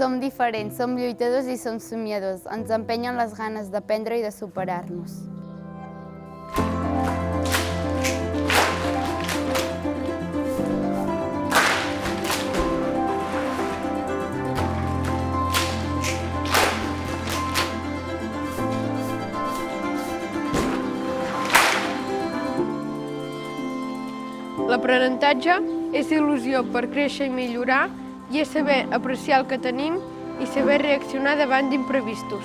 Som diferents, som lluitadors i som somiadors. Ens empenyen les ganes d'aprendre i de superar-nos. L'aprenentatge és il·lusió per créixer i millorar i és saber apreciar el que tenim i saber reaccionar davant d'imprevistos.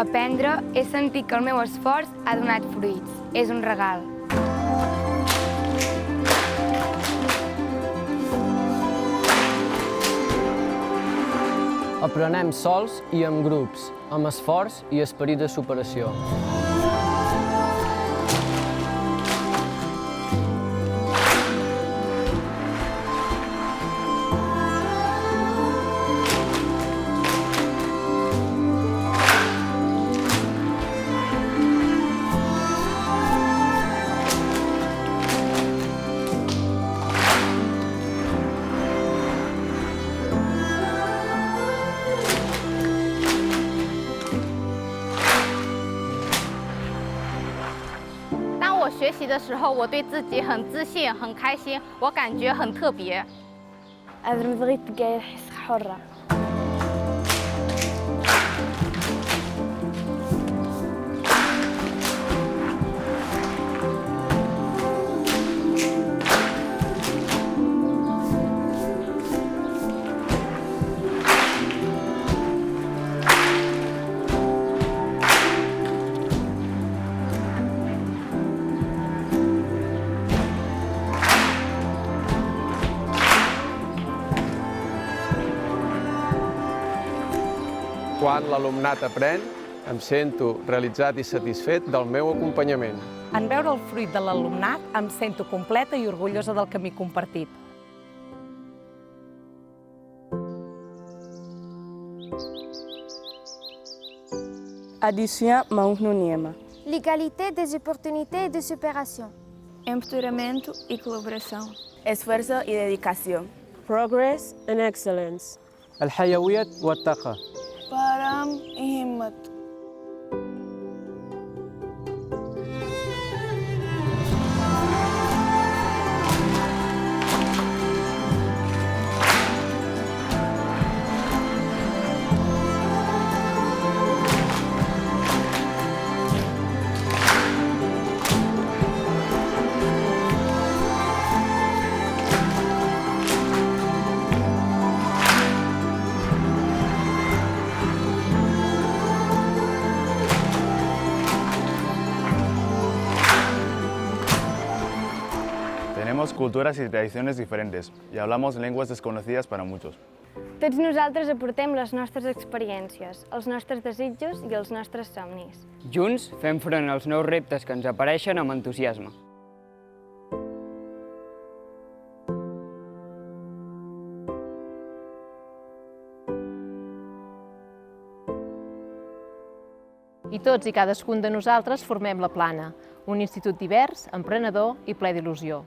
Aprendre és sentir que el meu esforç ha donat fruits. És un regal. Aprenem sols i en grups, amb esforç i esperit de superació.当我学习的时候，我对自己很自信、很开心，我感觉很特别。 لما بغيت تلقاي نحس حرة. Quan l'alumnat aprèn, em sento realitzat i satisfet del meu acompanyament. En veure el fruit de l'alumnat, em sento completa i orgullosa del camí compartit. Adicionar mãos no NEMA. L'égalité des opportunités de superação. Empoderamento e colaboração. Esfuerzo y dedicación. Progress and excellence. الحيوية والطاقة. Param e himmat. Tenemos culturas y tradiciones diferentes y hablamos lenguas desconocidas para muchos. Tots nosaltres aportem les nostres experiències, els nostres desitjos i els nostres somnis. Junts fem front als nous reptes que ens apareixen amb entusiasme. I tots i cadascun de nosaltres formem La Plana, un institut divers, emprenedor i ple d'il·lusió.